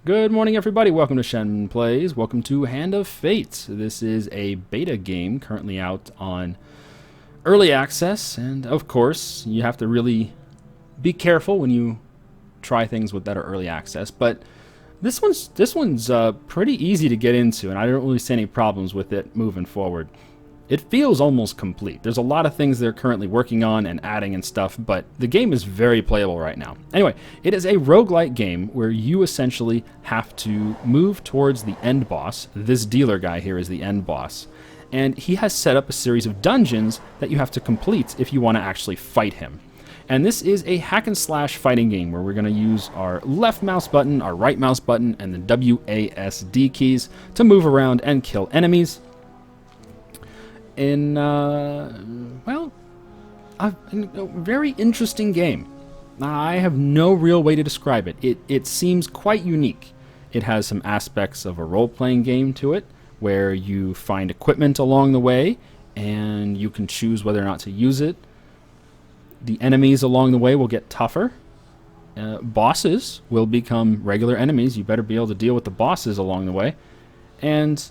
Good morning, everybody. Welcome to Shenplays. Welcome to Hand of Fate. This is a beta game currently out on early access, and of course, you have to really be careful when you try things that are early access. But this one's pretty easy to get into, and I don't really see any problems with it moving forward. It feels almost complete. There's a lot of things they're currently working on and adding and stuff, but the game is very playable right now. Anyway, it is a roguelike game where you essentially have to move towards the end boss. This dealer guy here is the end boss. And he has set up a series of dungeons that you have to complete if you want to actually fight him. And this is a hack and slash fighting game where we're going to use our left mouse button, our right mouse button, and the WASD keys to move around and kill enemies. In a very interesting game. I have no real way to describe it. It seems quite unique. It has some aspects of a role-playing game to it, where you find equipment along the way, and you can choose whether or not to use it. The enemies along the way will get tougher. Bosses will become regular enemies. You better be able to deal with the bosses along the way. And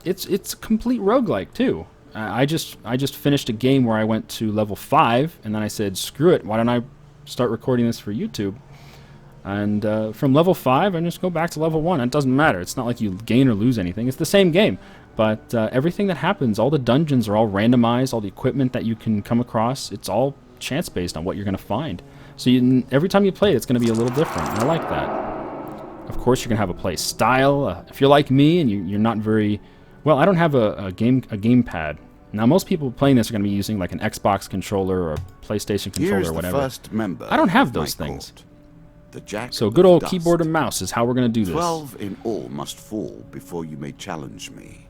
It's a complete roguelike too. I just finished a game where I went to level 5, and then I said, screw it, why don't I start recording this for YouTube? And from level 5, I just go back to level 1. It doesn't matter. It's not like you gain or lose anything. It's the same game. But everything that happens, all the dungeons are all randomized, all the equipment that you can come across, it's all chance-based on what you're going to find. So every time you play it, it's going to be a little different. And I like that. Of course, you're going to have a play style. If you're like me and you're not very... Well, I don't have a gamepad. Now, most people playing this are going to be using like an Xbox controller or a PlayStation controller or whatever. I don't have those things. So good old keyboard and mouse is how we're going to do this. 12 in all must fall before you may challenge me.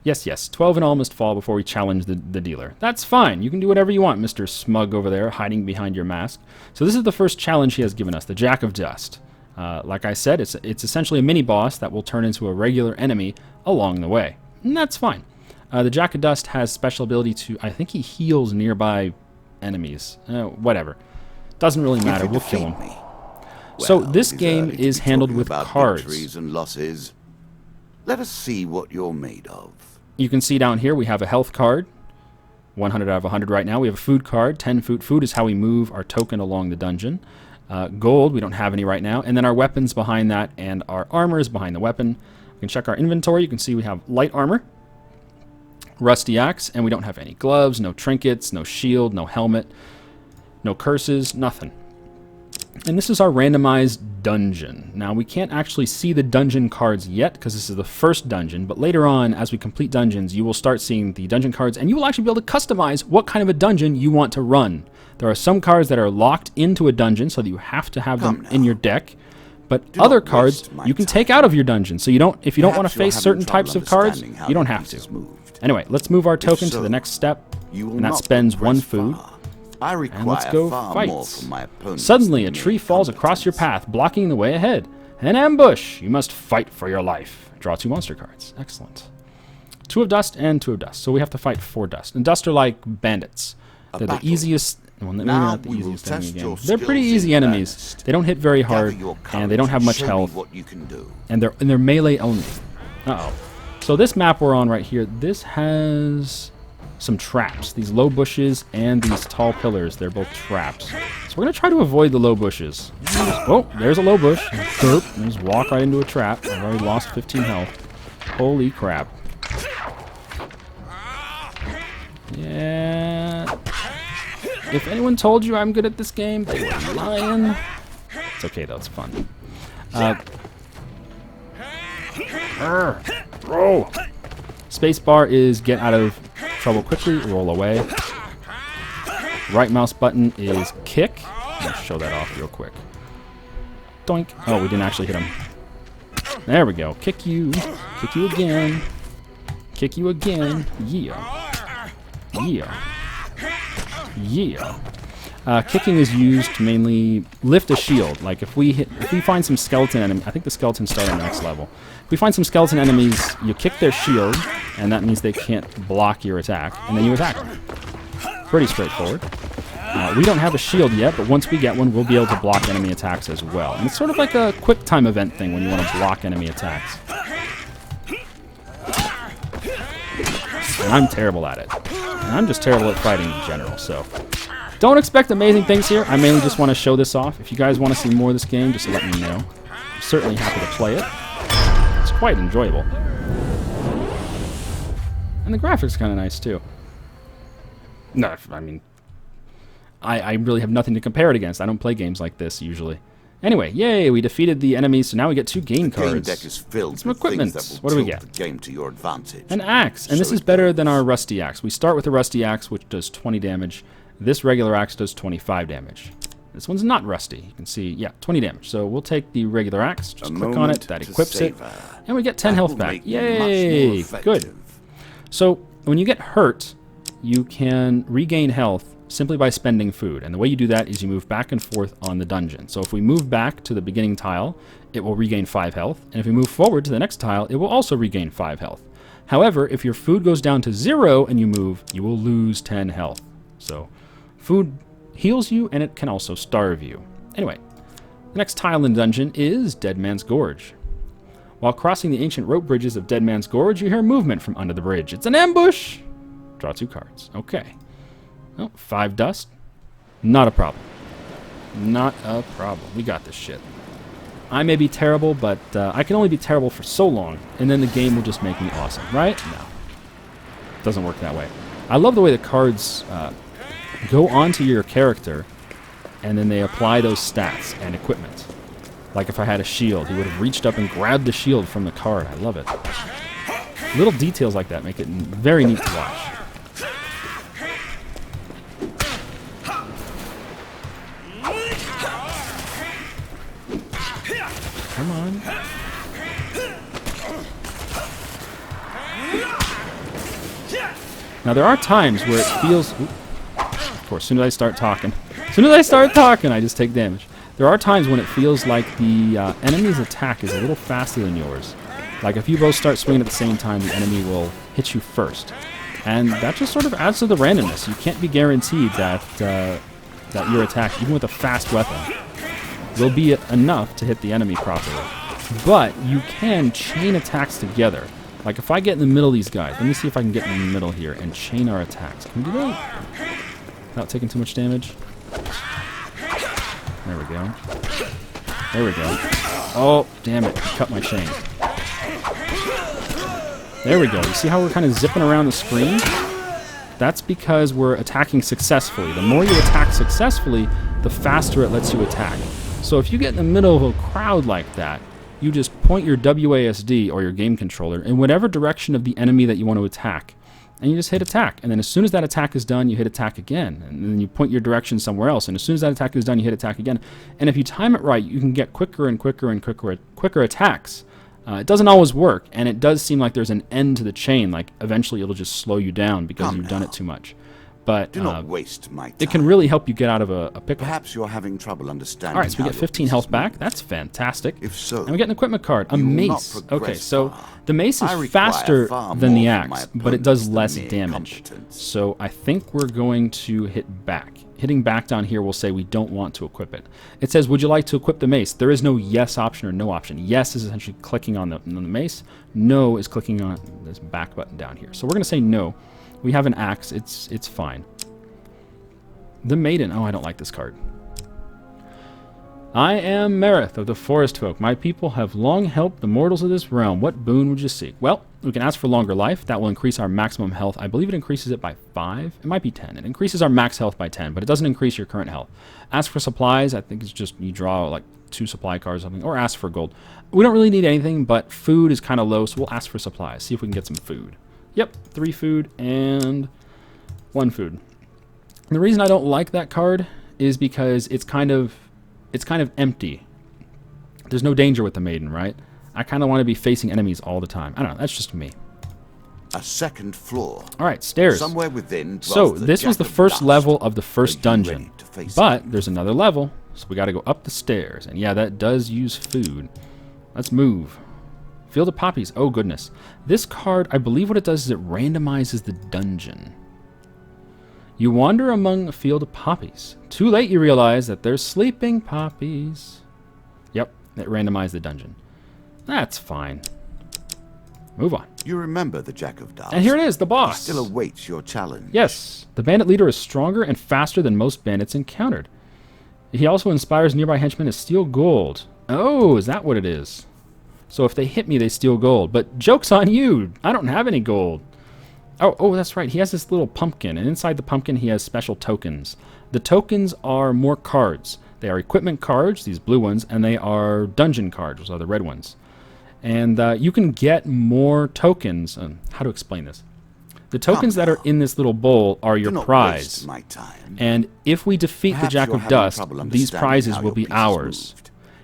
Yes. 12 in all must fall before we challenge the dealer. That's fine. You can do whatever you want, Mr. Smug over there, hiding behind your mask. So this is the first challenge he has given us, the Jack of Dust. Like I said, it's essentially a mini-boss that will turn into a regular enemy along the way. And that's fine. The Jack of Dust has special ability to... I think he heals nearby enemies. Whatever. Doesn't really matter. We'll kill him. So this game is handled with cards. And losses. Let us see what you're made of. You can see down here we have a health card. 100 out of 100 right now. We have a food card. 10 food. Food is how we move our token along the dungeon. Gold, we don't have any right now. And then our weapons behind that, and our armor is behind the weapon. We can check our inventory. You can see we have light armor, rusty axe, and we don't have any gloves, no trinkets, no shield, no helmet, no curses, nothing. And this is our randomized dungeon. Now, we can't actually see the dungeon cards yet because this is the first dungeon, but later on, as we complete dungeons, you will start seeing the dungeon cards, and you will actually be able to customize what kind of a dungeon you want to run. There are some cards that are locked into a dungeon, so that you have to have them in your deck, but other cards you can take out of your dungeon, so if you don't want to face certain types of cards, you don't have to. Anyway, let's move our token to the next step, and that spends 1 food. And let's go fight. Suddenly, a tree falls across your path, blocking the way ahead. An ambush! You must fight for your life. Draw 2 monster cards. Excellent. 2 of dust and 2 of dust. So we have to fight 4 dust. And dust are like bandits. They're the easiest... Well, maybe not the easiest enemy game. They're pretty easy enemies. They don't hit very hard, and they don't have much health. And they're melee only. Uh-oh. So this map we're on right here, this has... some traps. These low bushes and these tall pillars, they're both traps. So we're going to try to avoid the low bushes. Oh, there's a low bush. Derp. And just walk right into a trap. I've already lost 15 health. Holy crap. Yeah. If anyone told you I'm good at this game, they were lying. It's okay though, it's fun. Roll. Spacebar is get out of trouble quickly, roll away. Right mouse button is kick. Let's show that off real quick. Doink. Oh, we didn't actually hit him. There we go. Kick you. Kick you again. Kick you again. Yeah. Yeah. Yeah. Kicking is used to mainly lift a shield. Like if we find some skeleton enemies, I think the skeletons start on the next level. If we find some skeleton enemies, you kick their shield, and that means they can't block your attack, and then you attack them. Pretty straightforward. We don't have a shield yet, but once we get one, we'll be able to block enemy attacks as well. And it's sort of like a quick time event thing when you want to block enemy attacks. And I'm terrible at it. And I'm just terrible at fighting in general, so don't expect amazing things here. I mainly just want to show this off. If you guys want to see more of this game, just let me know. I'm certainly happy to play it. It's quite enjoyable. And the graphics are kind of nice, too. No, I mean, I really have nothing to compare it against. I don't play games like this, usually. Anyway, yay, we defeated the enemies, so now we get 2 game cards. The game deck is filled Some with equipment. things that will What do we tilt get? the game to your advantage. An axe, and So this is it better goes. than our rusty axe. We start with a rusty axe, which does 20 damage. This regular axe does 25 damage. This one's not rusty. You can see, yeah, 20 damage. So we'll take the regular axe, just click on it, that equips it, and we get 10 health back. Yay! Good. So when you get hurt, you can regain health simply by spending food. And the way you do that is you move back and forth on the dungeon. So if we move back to the beginning tile, it will regain 5 health. And if we move forward to the next tile, it will also regain 5 health. However, if your food goes down to 0 and you move, you will lose 10 health. So food heals you, and it can also starve you. Anyway, the next tile in the dungeon is Dead Man's Gorge. While crossing the ancient rope bridges of Dead Man's Gorge, you hear movement from under the bridge. It's an ambush! Draw 2 cards. Okay. Oh, 5 dust. Not a problem. Not a problem. We got this shit. I may be terrible, but I can only be terrible for so long, and then the game will just make me awesome, right? No. Doesn't work that way. I love the way the cards go onto your character, and then they apply those stats and equipment. Like if I had a shield, he would have reached up and grabbed the shield from the card. I love it. Little details like that make it very neat to watch. Come on. Now there are times where it feels... Of course, as soon as I start talking, I just take damage. There are times when it feels like the enemy's attack is a little faster than yours. Like if you both start swinging at the same time, the enemy will hit you first. And that just sort of adds to the randomness. You can't be guaranteed that that your attack, even with a fast weapon, will be enough to hit the enemy properly. But you can chain attacks together. Like if I get in the middle of these guys, let me see if I can get in the middle here and chain our attacks. Can we do that? Without taking too much damage. There we go. There we go. Oh, damn it. Cut my chain. There we go. You see how we're kind of zipping around the screen? That's because we're attacking successfully. The more you attack successfully, the faster it lets you attack. So if you get in the middle of a crowd like that, you just point your WASD or your game controller in whatever direction of the enemy that you want to attack. And you just hit attack. And then as soon as that attack is done, you hit attack again. And then you point your direction somewhere else. And as soon as that attack is done, you hit attack again. And if you time it right, you can get quicker and quicker and quicker attacks. It doesn't always work. And it does seem like there's an end to the chain. Like eventually it'll just slow you down because you've done it too much. But do not waste my time. It can really help you get out of a pickle. Perhaps you're having trouble understanding. All right, so we get 15 health back. That's fantastic. If so, and we get an equipment card, a mace. Okay, so far. the mace is faster than the axe, but it does less damage. So I think we're going to hit back. Hitting back down here will say we don't want to equip it. It says, would you like to equip the mace? There is no yes option or no option. Yes is essentially clicking on the mace. No is clicking on this back button down here. So we're going to say no. We have an axe. It's fine. The Maiden. Oh, I don't like this card. I am Marith of the Forest Folk. My people have long helped the mortals of this realm. What boon would you seek? Well, we can ask for longer life. That will increase our maximum health. I believe it increases it by 5. It might be 10. It increases our max health by 10, but it doesn't increase your current health. Ask for supplies. I think it's just you draw like 2 supply cards or something, or ask for gold. We don't really need anything, but food is kind of low, so we'll ask for supplies. See if we can get some food. Yep, 3 food and 1 food. And the reason I don't like that card is because it's kind of empty. There's no danger with the Maiden, right? I kind of want to be facing enemies all the time. I don't know, that's just me. A second floor. All right, stairs. Somewhere within. So this was the first level of the first dungeon. But there's another level, so we got to go up the stairs. And yeah, that does use food. Let's move. Field of Poppies. Oh, goodness. This card, I believe what it does is it randomizes the dungeon. You wander among a field of poppies. Too late you realize that there's sleeping poppies. Yep, it randomized the dungeon. That's fine. Move on. You remember the Jack of Dust. And here it is, the boss. He still awaits your challenge. Yes, the bandit leader is stronger and faster than most bandits encountered. He also inspires nearby henchmen to steal gold. Oh, is that what it is? So if they hit me, they steal gold. But joke's on you. I don't have any gold. Oh, that's right. He has this little pumpkin, and inside the pumpkin he has special tokens. The tokens are more cards. They are equipment cards, these blue ones, and they are dungeon cards, those are the red ones. And you can get more tokens. How to explain this? The tokens that are in this little bowl are your prize. My time. And if we defeat the Jack of Dust, these prizes will be ours.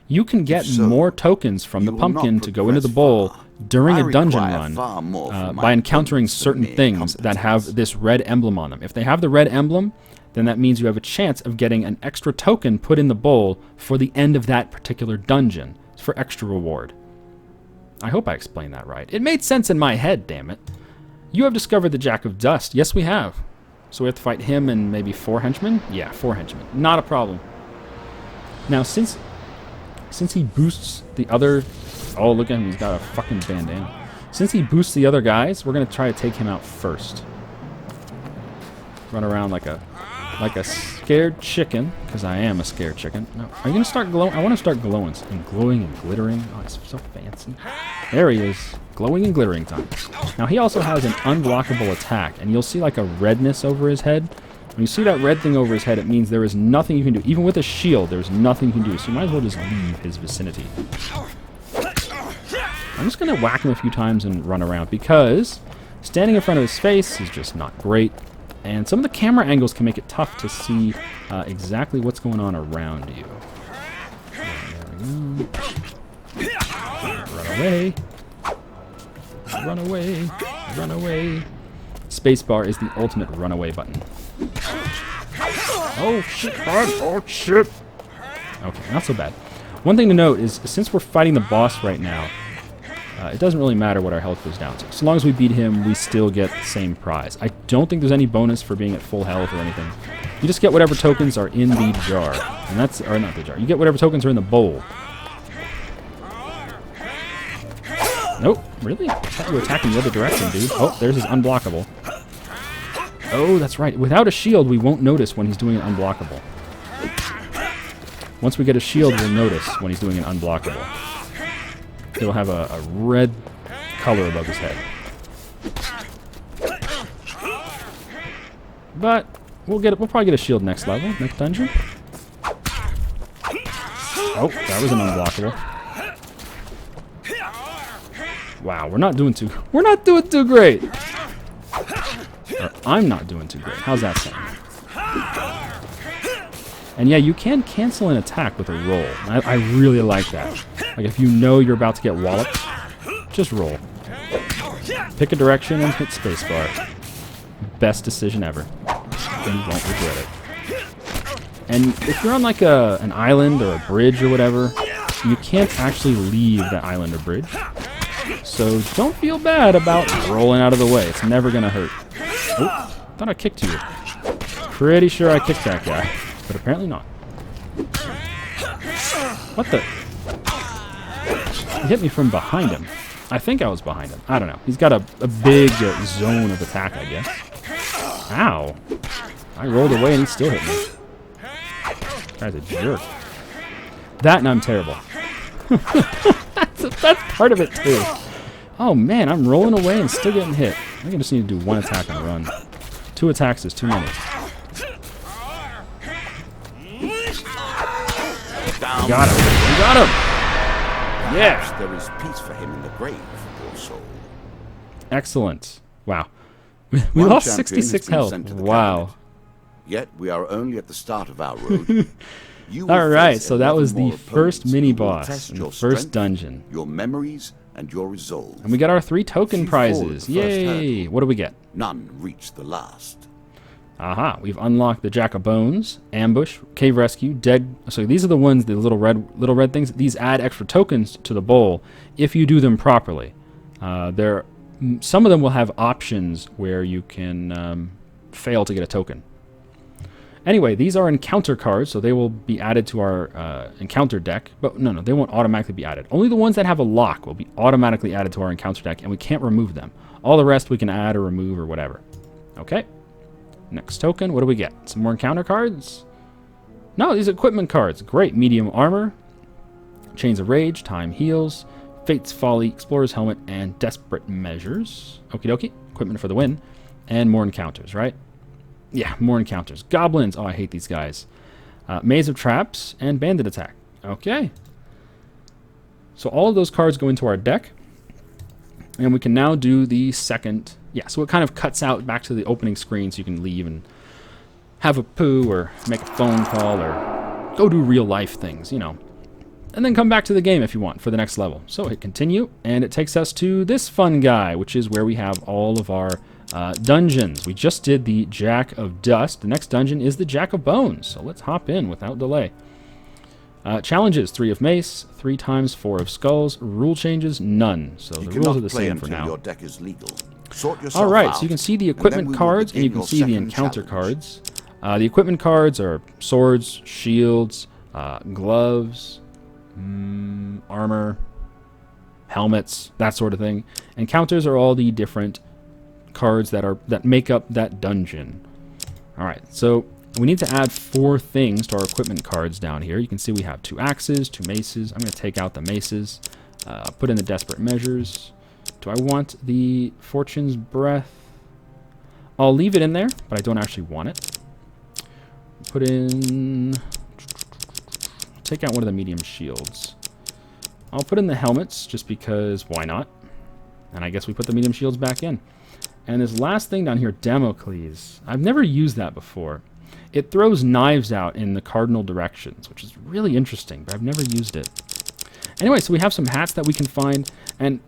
You can get more tokens from the pumpkin to go into the bowl during a dungeon run by encountering certain things that have this red emblem on them. If they have the red emblem, then that means you have a chance of getting an extra token put in the bowl for the end of that particular dungeon. It's for extra reward. I hope I explained that right. It made sense in my head, damn it. You have discovered the Jack of Dust. Yes, we have. So we have to fight him and maybe 4 henchmen? Yeah, 4 henchmen. Not a problem. Now, since he boosts the other... Oh, look at him. He's got a fucking bandana. Since he boosts the other guys, we're going to try to take him out first. Run around like a scared chicken, because I am a scared chicken. No, are you going to start glowing? I want to start glowing and glittering. Oh, it's so fancy. There he is. Glowing and glittering time. Now, he also has an unblockable attack, and you'll see like a redness over his head. When you see that red thing over his head, it means there is nothing you can do. Even with a shield, there's nothing you can do. So you might as well just leave his vicinity. I'm just going to whack him a few times and run around, because standing in front of his face is just not great. And some of the camera angles can make it tough to see exactly what's going on around you. There we go. Run away. Run away. Run away. Spacebar is the ultimate runaway button. Oh, shit, bud. Oh, shit. Okay, not so bad. One thing to note is, since we're fighting the boss right now, it doesn't really matter what our health goes down to. So long as we beat him, we still get the same prize. I don't think there's any bonus for being at full health or anything. You just get whatever tokens are in the jar. And that's, or not the jar. You get whatever tokens are in the bowl. Nope, really? I thought you were attacking the other direction, dude. Oh, there's his unblockable. Oh, that's right. Without a shield, we won't notice when he's doing an unblockable. Once we get a shield, we'll notice when he's doing an unblockable. He'll have a red color above his head. But we'll probably get a shield next level, next dungeon. Oh, that was an unblockable. Wow, we're not doing too great. Or I'm not doing too great. How's that sound? And yeah, you can cancel an attack with a roll. I really like that. Like, if you know you're about to get walloped, just roll. Pick a direction and hit spacebar. Best decision ever. And you won't regret it. And if you're on like an island or a bridge or whatever, you can't actually leave that island or bridge. So don't feel bad about rolling out of the way. It's never going to hurt. Oh, thought I kicked you. Pretty sure I kicked that guy. But apparently not. What the? He hit me from behind him. I think I was behind him. I don't know. He's got a big zone of attack, I guess. Ow. I rolled away and he still hit me. This guy's a jerk. That and I'm terrible. that's part of it too. Oh man, I'm rolling away and still getting hit. I think I just need to do 1 attack and run. 2 attacks is too many. Got him. We got him. Yeah. There is peace for him in the grave, poor soul. Excellent. Wow. We lost 66 health. Wow. Yet we are only at the start of our road. All right, so that was the first mini boss in the first dungeon. Your memories and your resolve. And we got our 3 token prizes. Yay! What do we get? None reach the last. Aha, we've unlocked the Jack of Bones, Ambush, Cave Rescue, Dead. So these are the ones, the little red things. These add extra tokens to the bowl if you do them properly. Some of them will have options where you can fail to get a token. Anyway, these are encounter cards, so they will be added to our encounter deck. But no, they won't automatically be added. Only the ones that have a lock will be automatically added to our encounter deck, and we can't remove them. All the rest we can add or remove or whatever. Okay. Next token, what do we get? Some more encounter cards? No, these equipment cards. Great. Medium armor, Chains of Rage, Time Heals, Fate's Folly, Explorer's Helmet, and Desperate Measures. Okie dokie. Equipment for the win. And more encounters, right? Yeah, more encounters. Goblins. Oh, I hate these guys. Maze of Traps and Bandit Attack. Okay. So all of those cards go into our deck. And we can now do the second. Yeah, so it kind of cuts out back to the opening screen so you can leave and have a poo or make a phone call or go do real life things, you know. And then come back to the game if you want for the next level. So hit continue, and it takes us to this fun guy, which is where we have all of our dungeons. We just did the Jack of Dust. The next dungeon is the Jack of Bones. So let's hop in without delay. Challenges: 3 of Mace, 3 times 4 of Skulls. Rule changes: none. So the rules are the same for now. Your deck is legal. Sort yourself All right, out, so you can see the equipment cards, and you can see the encounter cards. The equipment cards are swords, shields, gloves, armor, helmets, that sort of thing. Encounters are all the different cards that make up that dungeon. All right, so we need to add 4 things to our equipment cards down here. You can see we have 2 axes, 2 maces. I'm going to take out the maces, put in the Desperate Measures. Do I want the Fortune's Breath? I'll leave it in there, but I don't actually want it. Put in... Take out one of the medium shields. I'll put in the helmets, just because why not? And I guess we put the medium shields back in. And this last thing down here, Damocles. I've never used that before. It throws knives out in the cardinal directions, which is really interesting, but I've never used it. Anyway, so we have some hats that we can find, and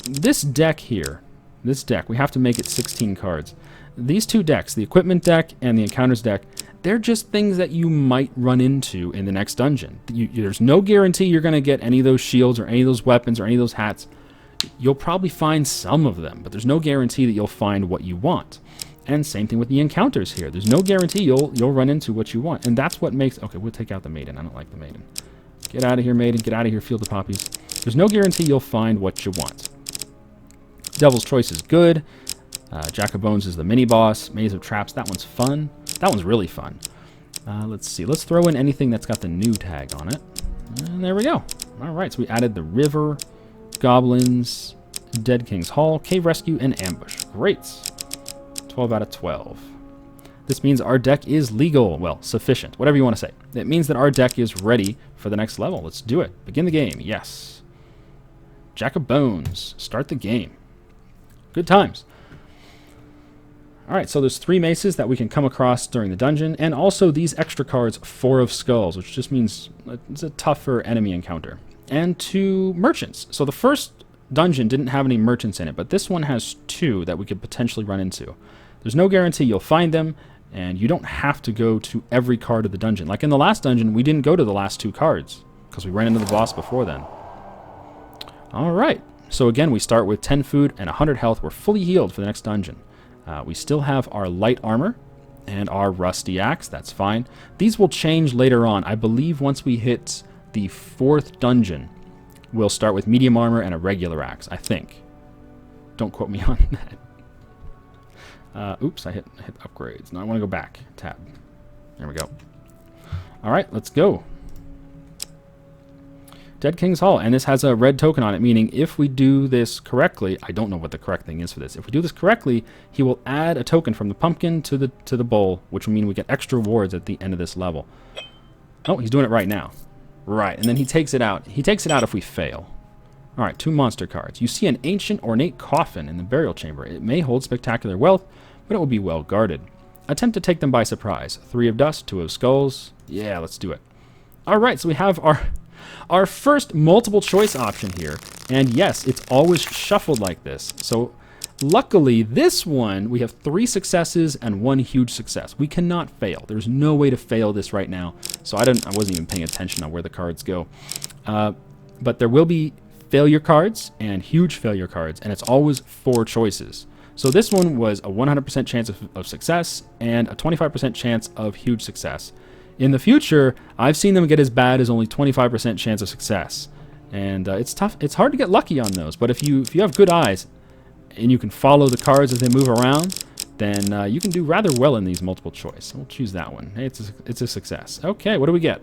this deck here, we have to make it 16 cards. These 2 decks, the equipment deck and the encounters deck, they're just things that you might run into in the next dungeon. There's no guarantee you're going to get any of those shields or any of those weapons or any of those hats. You'll probably find some of them, but there's no guarantee that you'll find what you want. And same thing with the encounters here. There's no guarantee you'll run into what you want. And that's what makes... Okay, we'll take out the maiden. I don't like the maiden. Get out of here, maiden. Get out of here, Field of Poppies. There's no guarantee you'll find what you want. Devil's Choice is good. Jack of Bones is the mini-boss. Maze of Traps, that one's fun. That one's really fun. Let's see. Let's throw in anything that's got the new tag on it. And there we go. All right, so we added the River, Goblins, Dead King's Hall, Cave Rescue, and Ambush. Great. 12 out of 12. This means our deck is legal. Well, sufficient. Whatever you want to say. It means that our deck is ready for the next level. Let's do it. Begin the game. Yes. Jack of Bones. Start the game. Good times. Alright, so there's 3 maces that we can come across during the dungeon, and also these extra cards, 4 of Skulls, which just means it's a tougher enemy encounter. And 2 merchants. So the first dungeon didn't have any merchants in it, but this one has 2 that we could potentially run into. There's no guarantee you'll find them, and you don't have to go to every card of the dungeon. Like in the last dungeon, we didn't go to the last 2 cards, because we ran into the boss before then. Alright, so again, we start with 10 food and 100 health. We're fully healed for the next dungeon. We still have our light armor and our rusty axe. That's fine. These will change later on. I believe once we hit the 4th dungeon, we'll start with medium armor and a regular axe, I think. Don't quote me on that. Oops, I hit upgrades. Now I want to go back. Tab. There we go. All right, let's go. Dead King's Hall, and this has a red token on it, meaning if we do this correctly, I don't know what the correct thing is for this. If we do this correctly, he will add a token from the pumpkin to the bowl, which will mean we get extra rewards at the end of this level. Oh, he's doing it right now. Right, and then he takes it out. He takes it out if we fail. All right, 2 monster cards. You see an ancient ornate coffin in the burial chamber. It may hold spectacular wealth, but it will be well guarded. Attempt to take them by surprise. 3 of dust, 2 of skulls. Yeah, let's do it. All right, so we have our first multiple choice option here, and yes, it's always shuffled like this. So luckily this one we have 3 successes and 1 huge success. We cannot fail. There's no way to fail this right now, so I wasn't even paying attention on where the cards go, but there will be failure cards and huge failure cards, and it's always 4 choices. So this one was a 100% chance of success and a 25% chance of huge success. In the future, I've seen them get as bad as only 25% chance of success. And it's tough. It's hard to get lucky on those. But if you have good eyes and you can follow the cards as they move around, then you can do rather well in these multiple choice. We'll choose that one. Hey, it's a success. Okay, what do we get?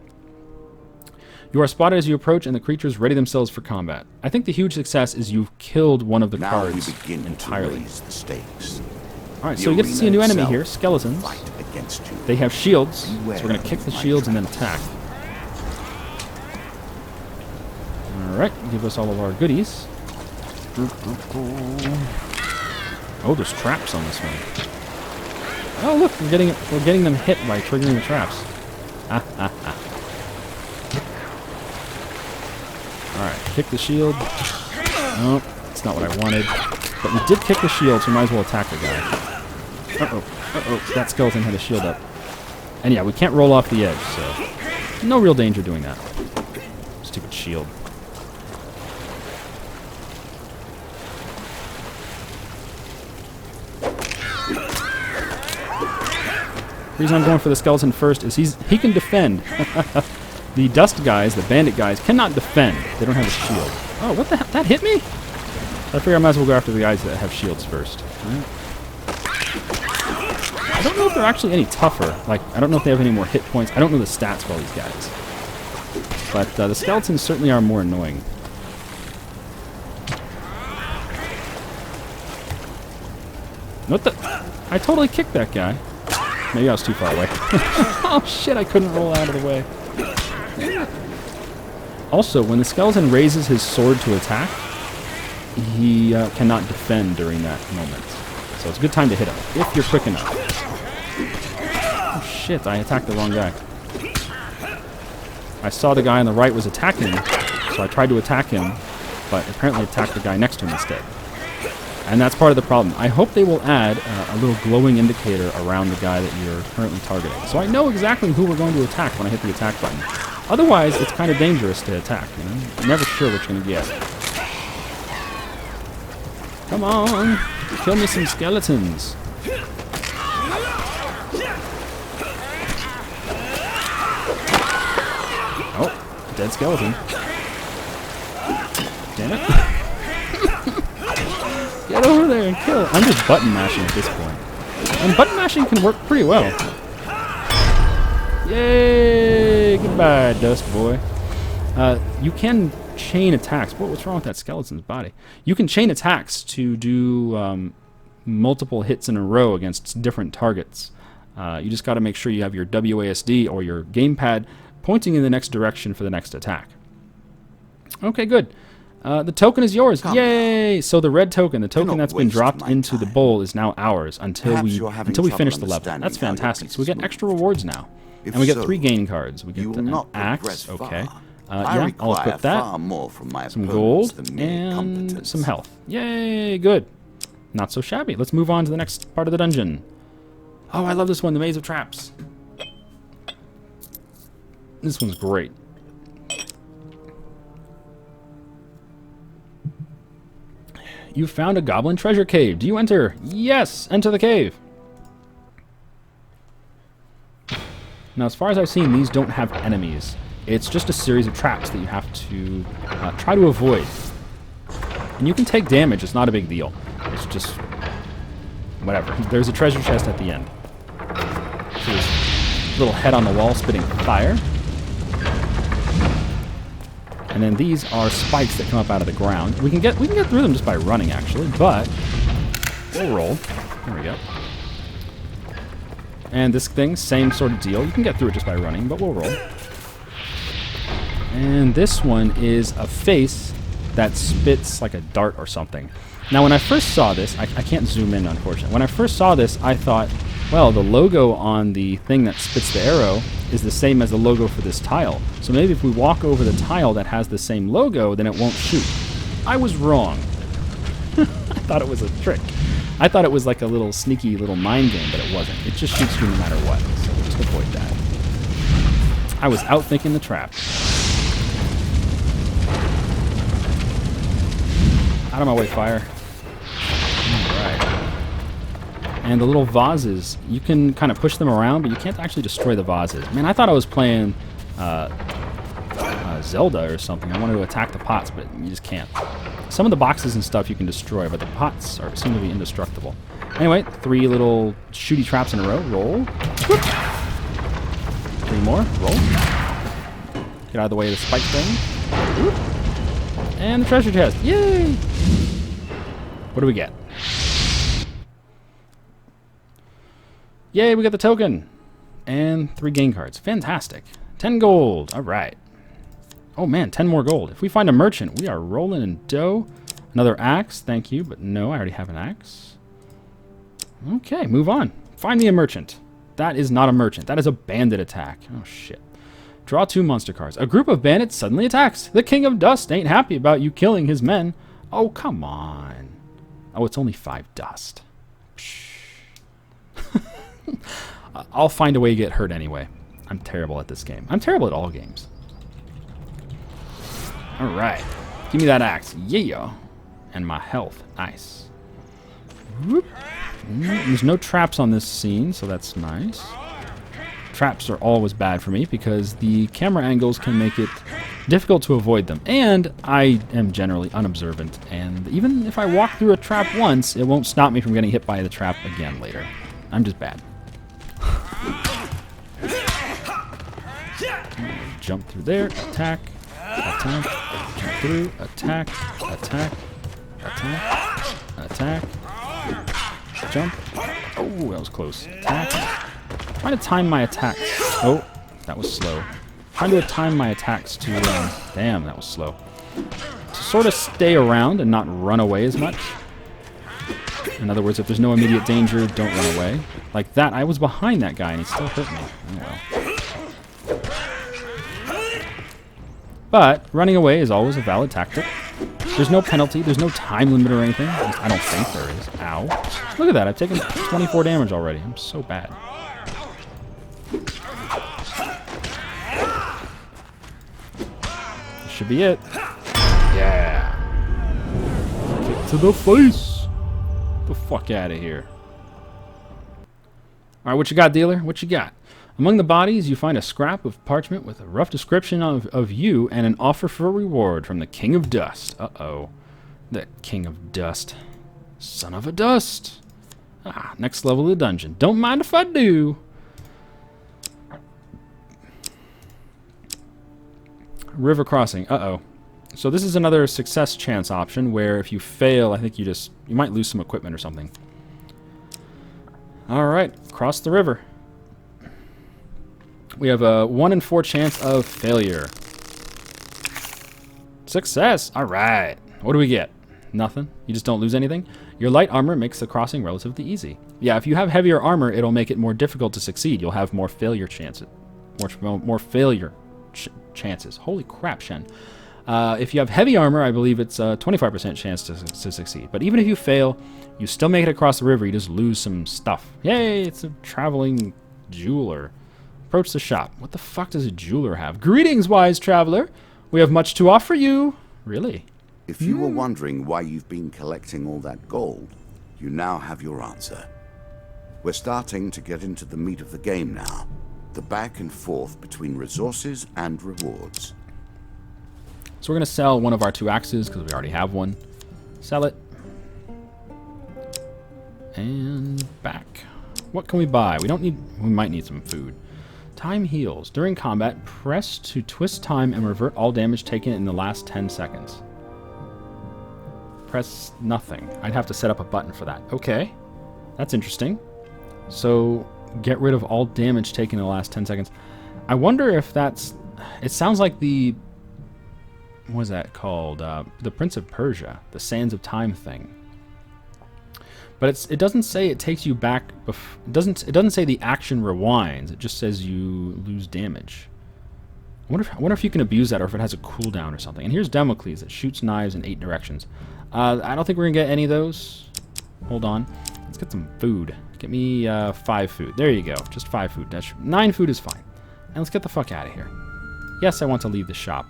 You are spotted as you approach, and the creatures ready themselves for combat. I think the huge success is you've killed one of the cards we begin entirely. To raise the stakes. All right, so you get to see a new enemy here, skeletons. Fight against you. They have shields, so we're going to kick the shields and then attack. All right, give us all of our goodies. Oh, there's traps on this one. Oh, look, we're getting them hit by triggering the traps. Alright, kick the shield. Oh, that's not what I wanted. But we did kick the shield, so we might as well attack the guy. Uh-oh, that skeleton had a shield up. And yeah, we can't roll off the edge, so no real danger doing that. Stupid shield. The reason I'm going for the skeleton first is he can defend. The dust guys, the bandit guys, cannot defend. They don't have a shield. Oh, what the hell? That hit me? I figure I might as well go after the guys that have shields first. Right. I don't know if they're actually any tougher. Like, I don't know if they have any more hit points. I don't know the stats for all these guys. But the skeletons certainly are more annoying. What the? I totally kicked that guy. Maybe I was too far away. Oh shit, I couldn't roll out of the way. Also, when the skeleton raises his sword to attack, he cannot defend during that moment. So it's a good time to hit him, if you're quick enough. Oh shit, I attacked the wrong guy. I saw the guy on the right was attacking, so I tried to attack him, but apparently attacked the guy next to him instead. And that's part of the problem. I hope they will add a little glowing indicator around the guy that you're currently targeting. So I know exactly who we're going to attack when I hit the attack button. Otherwise, it's kind of dangerous to attack. You know? You're never sure what you're going to get. Come on! Kill me some skeletons! Oh, dead skeleton. Damn it. Get over there and kill. I'm just button mashing at this point. And button mashing can work pretty well. Yay! Goodbye, dust boy. You can chain attacks. What's wrong with that skeleton's body? You can chain attacks to do multiple hits in a row against different targets. You just got to make sure you have your WASD or your gamepad pointing in the next direction for the next attack. Okay, good. The token is yours. Yay! So the red token, the token that's been dropped into the bowl, is now ours until we finish the level. That's fantastic. So we get extra rewards now. And we get 3 gain cards. We get the axe. Okay. Yeah, I'll equip that. Some gold and some health. Yay! Good. Not so shabby. Let's move on to the next part of the dungeon. Oh, I love this one, the Maze of Traps. This one's great. You found a goblin treasure cave. Do you enter? Yes! Enter the cave! Now, as far as I've seen, these don't have enemies. It's just a series of traps that you have to try to avoid. And you can take damage. It's not a big deal. It's just... whatever. There's a treasure chest at the end. So this little head on the wall spitting fire. And then these are spikes that come up out of the ground. We can get through them just by running, actually, but we'll roll. There we go. And this thing, same sort of deal. You can get through it just by running, but we'll roll. And this one is a face that spits like a dart or something. Now, when I first saw this, I can't zoom in, unfortunately. When I first saw this, I thought, well, the logo on the thing that spits the arrow is the same as the logo for this tile. So maybe if we walk over the tile that has the same logo, then it won't shoot. I was wrong. I thought it was a trick. I thought it was like a little sneaky little mind game, but it wasn't. It just shoots you no matter what, so we'll just avoid that. I was outthinking the trap. Out of my way, fire. Alright. And the little vases, you can kind of push them around, but you can't actually destroy the vases. Man, I thought I was playing Zelda or something. I wanted to attack the pots, but you just can't. Some of the boxes and stuff you can destroy, but the pots seem to be indestructible. Anyway, 3 little shooty traps in a row. Roll. Whoop. 3 more. Roll. Get out of the way of the spike thing. Whoop. And the treasure chest. Yay! What do we get? Yay, we got the token. And 3 game cards. Fantastic. 10 gold. All right. Oh man, 10 more gold. If we find a merchant, we are rolling in dough. Another axe. Thank you, but no, I already have an axe. Okay, move on. Find me a merchant. That is not a merchant. That is a bandit attack. Oh shit. Draw 2 monster cards. A group of bandits suddenly attacks. The King of Dust ain't happy about you killing his men. Oh, come on. Oh, it's only 5 dust. I'll find a way to get hurt anyway. I'm terrible at this game. I'm terrible at all games. Alright. Give me that axe. Yeah. And my health. Nice. Whoop. There's no traps on this scene, so that's nice. Traps are always bad for me because the camera angles can make it difficult to avoid them. And I am generally unobservant. And even if I walk through a trap once, it won't stop me from getting hit by the trap again later. I'm just bad. Jump through there. Attack. Attack. Jump through. Attack. Attack. Attack. Attack. Jump. Oh, that was close. Attack. Trying to time my attacks. Oh, that was slow. Trying to time my attacks to, damn, that was slow. To sort of stay around and not run away as much. In other words, if there's no immediate danger, don't run away. Like that, I was behind that guy and he still hit me. Oh well. But running away is always a valid tactic. There's no penalty, there's no time limit or anything. At least I don't think there is. Ow. Look at that, I've taken 24 damage already. I'm so bad. This should be it. Yeah. Kick to the face. Get the fuck out of here. Alright, what you got, dealer? What you got? Among the bodies, you find a scrap of parchment with a rough description of you and an offer for a reward from the King of Dust. Uh-oh. The King of Dust. Son of a dust. Ah, next level of the dungeon. Don't mind if I do. River crossing. Uh-oh. So this is another success chance option where if you fail, I think you might lose some equipment or something. Alright, cross the river. We have a 1 in 4 chance of failure. Success! Alright. What do we get? Nothing. You just don't lose anything? Your light armor makes the crossing relatively easy. Yeah, if you have heavier armor, it'll make it more difficult to succeed. You'll have more failure chances. More failure chances. Holy crap, Shen. If you have heavy armor, I believe it's a 25% chance to succeed. But even if you fail, you still make it across the river. You just lose some stuff. Yay, it's a traveling jeweler. Approach the shop. What the fuck does a jeweler have? Greetings, wise traveler. We have much to offer you. Really? If you were wondering why you've been collecting all that gold, you now have your answer. We're starting to get into the meat of the game now. The back and forth between resources and rewards. So we're going to sell one of our 2 axes because we already have one. Sell it. And back. What can we buy? We might need some food. Time heals. During combat, press to twist time and revert all damage taken in the last 10 seconds. Press nothing. I'd have to set up a button for that. Okay. That's interesting. So, get rid of all damage taken in the last 10 seconds. I wonder if that's... It sounds like the... What is that called? The Prince of Persia. The Sands of Time thing. But it doesn't say it takes you back. It doesn't say the action rewinds. It just says you lose damage. I wonder if you can abuse that or if it has a cooldown or something. And here's Damocles. It shoots knives in 8 directions. I don't think we're gonna get any of those. Hold on. Let's get some food. Get me 5 food. There you go. Just 5 food. 9 food is fine. And let's get the fuck out of here. Yes, I want to leave the shop.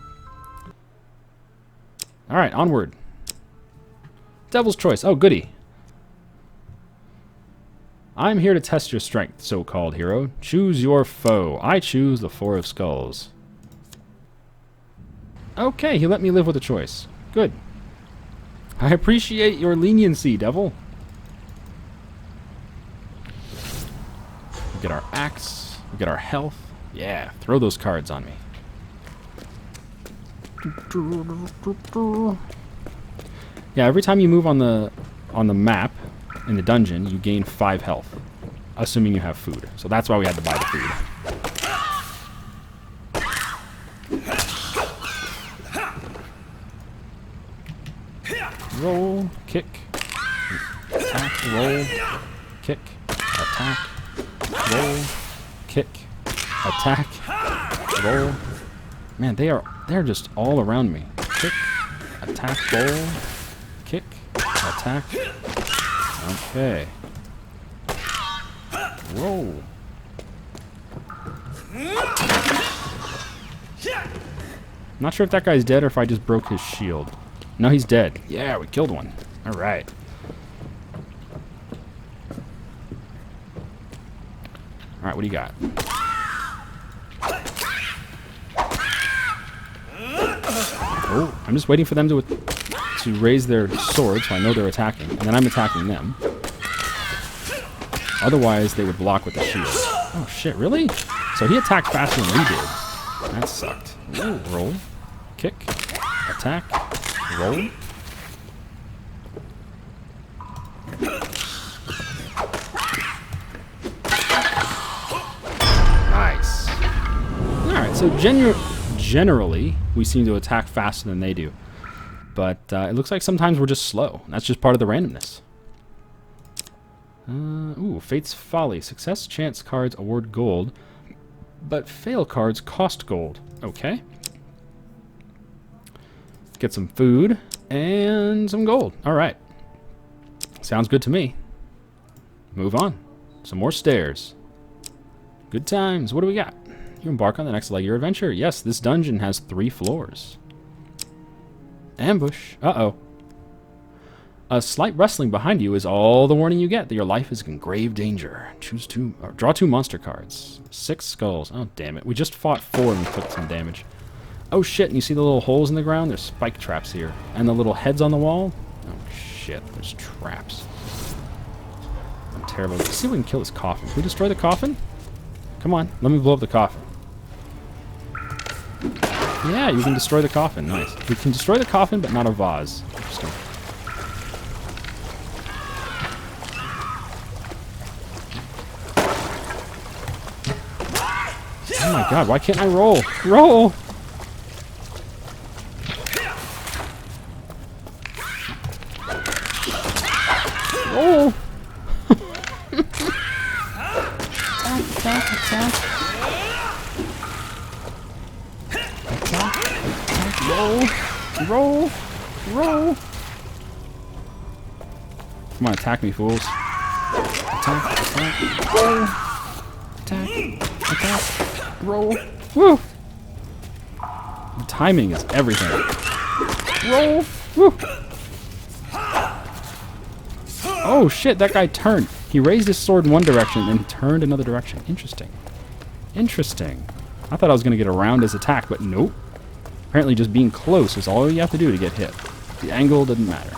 All right, onward. Devil's Choice. Oh, goody. I'm here to test your strength, so-called hero. Choose your foe. I choose the Four of Skulls. Okay, he let me live with a choice. Good. I appreciate your leniency, devil. We get our axe. We get our health. Yeah, throw those cards on me. Yeah, every time you move on the map in the dungeon, you gain 5 health, assuming you have food. So that's why we had to buy the food. Roll, kick, attack, roll, kick, attack, roll, kick, attack, roll. Man, they're just all around me. Kick, attack, roll, kick, attack. Okay. Roll. Not sure if that guy's dead or if I just broke his shield. No, he's dead. Yeah, we killed one. All right. All right, what do you got? Oh, I'm just waiting for them to raise their sword so I know they're attacking, and then I'm attacking them. Otherwise, they would block with the shield. Oh, shit, really? So he attacked faster than we did. That sucked. Ooh, roll. Kick. Attack. Roll. Nice. Alright, so generally, we seem to attack faster than they do. But it looks like sometimes we're just slow. That's just part of the randomness. Ooh, Fate's Folly. Success chance cards award gold, but fail cards cost gold. Okay. Get some food and some gold. All right. Sounds good to me. Move on. Some more stairs. Good times. What do we got? You embark on the next leg of your adventure. Yes, this dungeon has 3 floors. Ambush. Uh-oh. A slight rustling behind you is all the warning you get that your life is in grave danger. Draw 2 monster cards. 6 skulls. Oh, damn it. We just fought 4 and we took some damage. Oh, shit. And you see the little holes in the ground? There's spike traps here. And the little heads on the wall? Oh, shit. There's traps. I'm terrible. Let's see if we can kill this coffin. Can we destroy the coffin? Come on. Let me blow up the coffin. Yeah, you can destroy the coffin. Nice. We can destroy the coffin, but not a vase. Interesting. Oh my god, why can't I roll? Roll! Roll! Attack. Roll! Come on, attack me, fools. Attack. Roll! Attack. Roll. Woo! The timing is everything. Roll. Woo! Oh shit, that guy turned. He raised his sword in one direction and turned another direction. Interesting. Interesting. I thought I was going to get around his attack, but nope. Apparently just being close is all you have to do to get hit. The angle doesn't matter.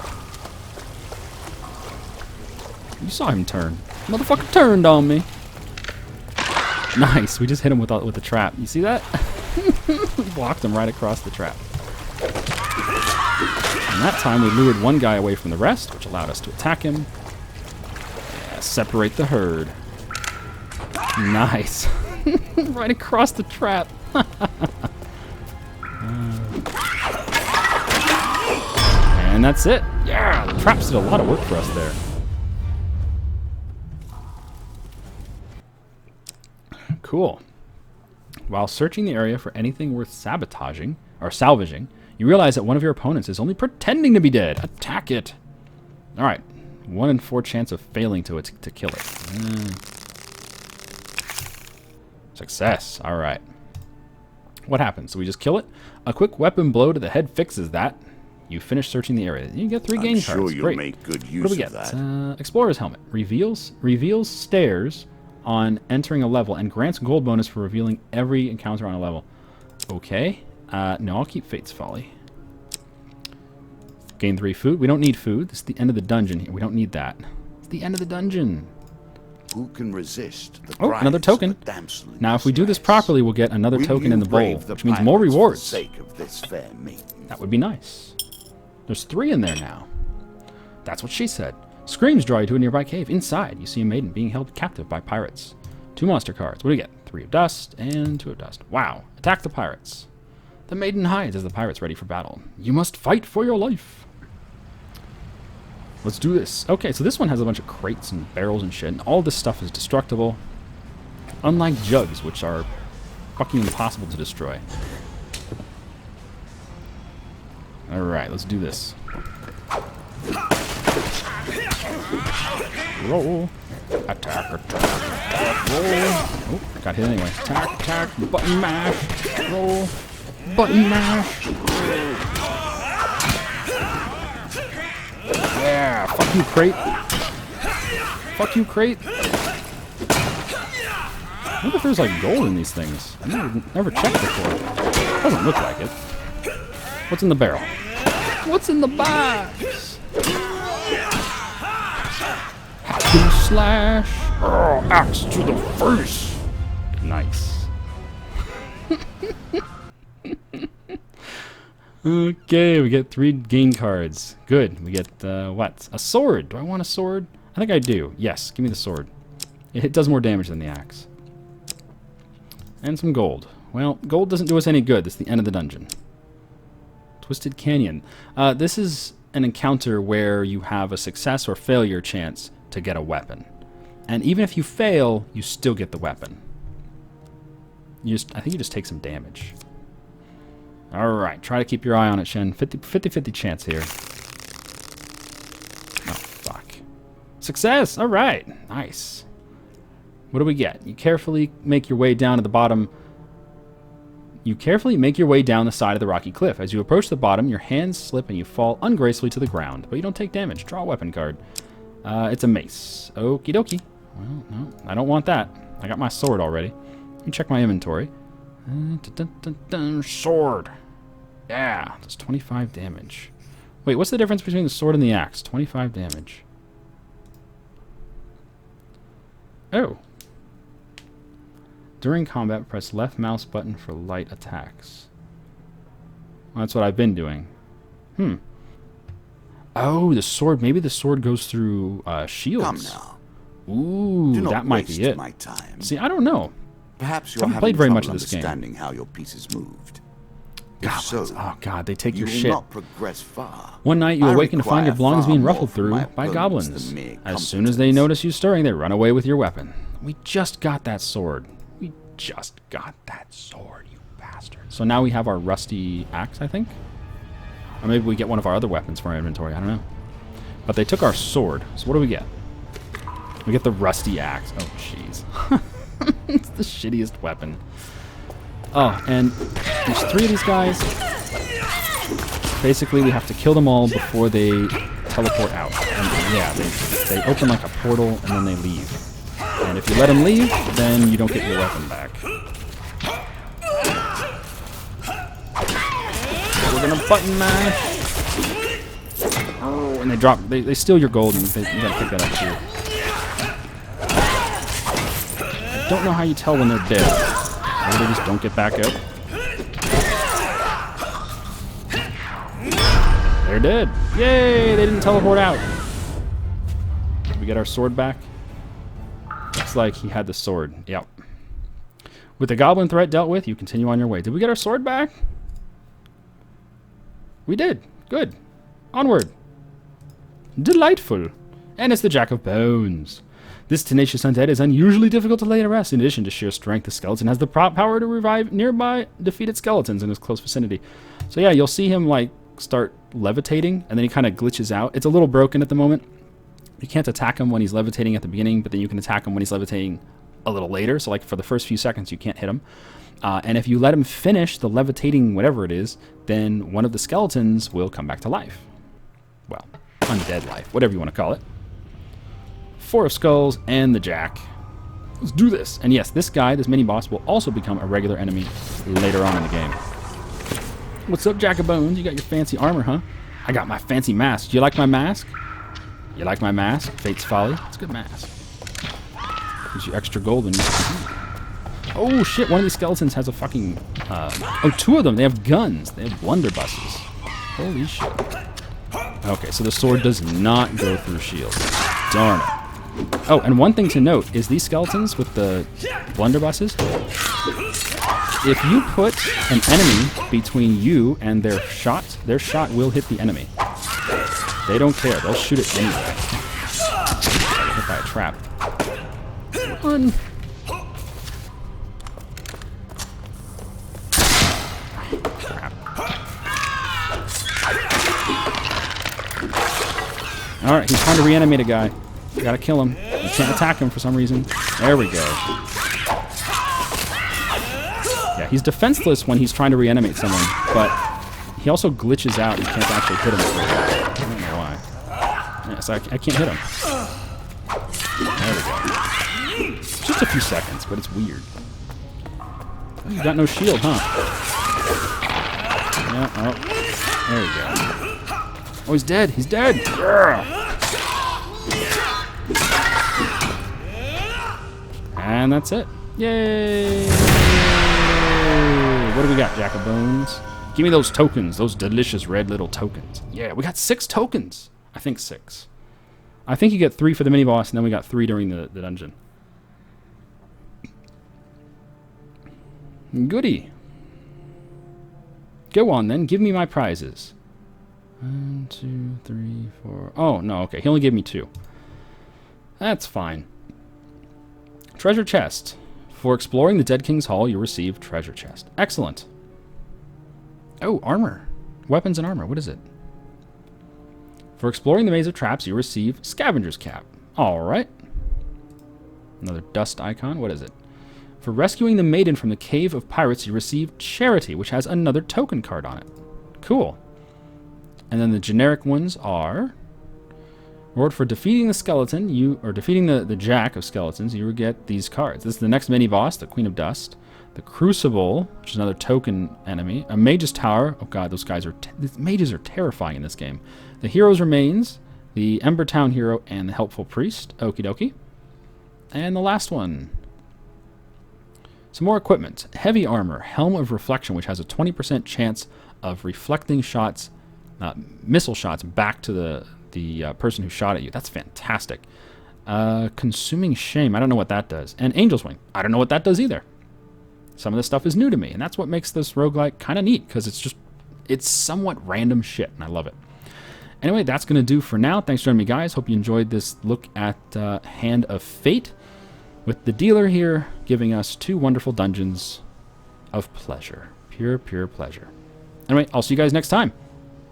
You saw him turn. Motherfucker turned on me. Nice. We just hit him with the trap. You see that? We blocked him right across the trap. And that time we lured one guy away from the rest, which allowed us to attack him. Yeah, separate the herd. Nice. Right across the trap. And that's it. Yeah, the traps did a lot of work for us there. Cool. While searching the area for anything worth sabotaging or salvaging, you realize that one of your opponents is only pretending to be dead. Attack it. All right. 1 in 4 chance of failing to kill it. Success. All right. What happens? So we just kill it? A quick weapon blow to the head fixes that. You finish searching the area. You get 3 I'm game sure cards. you'll Great. make good What use do we of get? that. Explorer's Helmet. Reveals stairs on entering a level and grants gold bonus for revealing every encounter on a level. Okay. No, I'll keep Fate's Folly. Gain 3 food. We don't need food. This is the end of the dungeon here. We don't need that. It's the end of the dungeon. Who can resist the Oh, another token. Now, if we do this properly, we'll get another token in the bowl, which means more rewards. Sake of this fair maiden. That would be nice. There's 3 in there now. That's what she said. Screams draw you to a nearby cave. Inside, you see a maiden being held captive by pirates. 2 monster cards. What do you get? 3 of dust and 2 of dust. Wow. Attack the pirates. The maiden hides as the pirates ready for battle. You must fight for your life. Let's do this. Okay, so this one has a bunch of crates and barrels and shit, and all this stuff is destructible. Unlike jugs, which are fucking impossible to destroy. Alright, let's do this. Roll. Attack, attack, roll. Oh, got hit anyway. Attack, attack, button mash. Roll. Button mash. Yeah, fuck you, crate. Fuck you, crate. I wonder if there's like gold in these things. I never checked before. Doesn't look like it. What's in the barrel? What's in the box? Hack and slash. Oh, axe to the face. Nice. Okay, we get 3 game cards. Good. We get, what? A sword. Do I want a sword? I think I do. Yes, give me the sword. It does more damage than the axe. And some gold. Well, gold doesn't do us any good. This is the end of the dungeon. Twisted Canyon. This is an encounter where you have a success or failure chance to get a weapon. And even if you fail, you still get the weapon. I think you just take some damage. Alright, try to keep your eye on it, Shen. 50-50 chance here. Oh, fuck. Success! Alright, nice. What do we get? You carefully make your way down to the bottom. You carefully make your way down the side of the rocky cliff. As you approach the bottom, your hands slip and you fall ungracefully to the ground. But you don't take damage. Draw a weapon card. It's a mace. Okie dokie. Well, no, I don't want that. I got my sword already. Let me check my inventory. Sword. Yeah, that's 25 damage. Wait, what's the difference between the sword and the axe? 25 damage. Oh. During combat, press left mouse button for light attacks. Well, that's what I've been doing. Oh, the sword. Maybe the sword goes through shields. Come now. Ooh, Do not that might be waste it. my time. See, I don't know. Perhaps you're haven't having played very much trouble of this game. understanding how your pieces moved. If Goblins. so, Oh, God, they take you your will shit. not progress far. One night you I awaken to find your require belongings far being more ruffled from through my by opponents goblins. than mere As soon as they competence. notice you stirring, they run away with your weapon. We just got that sword. We just got that sword, you bastard. So now we have our rusty axe, I think? Or maybe we get one of our other weapons from our inventory. I don't know. But they took our sword. So what do we get? We get the rusty axe. Oh, jeez. It's the shittiest weapon. Oh, and there's 3 of these guys. Basically, we have to kill them all before they teleport out. And yeah, they open like a portal and then they leave. And if you let them leave, then you don't get your weapon back. We're gonna button mash. Oh, and they drop. They steal your gold, and you gotta pick that up too. I don't know how you tell when they're dead. Maybe they just don't get back up. They're dead. Yay! They didn't teleport out. Did we get our sword back? Looks like he had the sword. Yep. With the goblin threat dealt with, you continue on your way. Did we get our sword back? We did. Good. Onward. Delightful. And it's the Jack of Bones. This tenacious undead is unusually difficult to lay to rest. In addition to sheer strength, the skeleton has the power to revive nearby defeated skeletons in his close vicinity. So yeah, you'll see him like start levitating, and then he kind of glitches out. It's a little broken at the moment. You can't attack him when he's levitating at the beginning, but then you can attack him when he's levitating a little later. So like for the first few seconds, you can't hit him. And if you let him finish the levitating whatever it is, then one of the skeletons will come back to life. Well, undead life, whatever you want to call it. 4 of skulls and the jack. Let's do this. And yes, this guy, this mini-boss, will also become a regular enemy later on in the game. What's up, Jack of Bones? You got your fancy armor, huh? I got my fancy mask. Do you like my mask? You like my mask? Fate's Folly? It's a good mask. Gives you extra gold when you... Oh, shit. One of these skeletons has a fucking... oh, 2 of them. They have guns. They have blunderbusses. Holy shit. Okay, so the sword does not go through shields. Darn it. Oh, and one thing to note is these skeletons with the blunderbusses, if you put an enemy between you and their shot will hit the enemy. They don't care. They'll shoot it anyway. I got hit by a trap. Run. Crap. Alright, he's trying to reanimate a guy. We gotta kill him. We can't attack him for some reason. There we go. Yeah, he's defenseless when he's trying to reanimate someone, but he also glitches out and can't actually hit him. I don't know why. Yeah, so I can't hit him. There we go. Just a few seconds, but it's weird. You got no shield, huh? Yeah, oh. There we go. Oh, he's dead. He's dead. Yeah. And that's it. Yay! What do we got, Jack of Bones? Give me those tokens, those delicious red little tokens. Yeah, we got 6 tokens. I think 6. I think you get 3 for the mini-boss, and then we got 3 during the dungeon. Goody. Go on, then. Give me my prizes. 1, 2, 3, 4... Oh, no, okay. He only gave me 2. That's fine. Treasure chest. For exploring the Dead King's Hall, you receive treasure chest. Excellent. Oh, armor. Weapons and armor. What is it? For exploring the maze of traps, you receive scavenger's cap. All right. Another dust icon. What is it? For rescuing the maiden from the cave of pirates, you receive charity, which has another token card on it. Cool. And then the generic ones are... Reward for defeating the skeleton, defeating the jack of skeletons, you will get these cards. This is the next mini-boss, the Queen of Dust. The Crucible, which is another token enemy. A Mage's Tower. Oh god, those guys are... These mages are terrifying in this game. The Hero's Remains, the Ember Town Hero, and the Helpful Priest. Okie dokie. And the last one. Some more equipment. Heavy Armor, Helm of Reflection, which has a 20% chance of reflecting shots, missile shots, back to the person who shot at you. That's fantastic. Consuming Shame. I don't know what that does. And Angel's Wing. I don't know what that does either. Some of this stuff is new to me, and that's what makes this roguelike kind of neat, because it's somewhat random shit, and I love it. Anyway, that's going to do for now. Thanks for joining me, guys. Hope you enjoyed this look at Hand of Fate, with the dealer here giving us 2 wonderful dungeons of pleasure. Pure, pure pleasure. Anyway, I'll see you guys next time.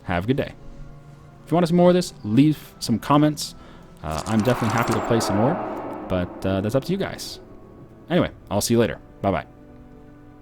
Have a good day. If you want to see more of this, leave some comments. I'm definitely happy to play some more, but that's up to you guys. Anyway, I'll see you later. Bye-bye.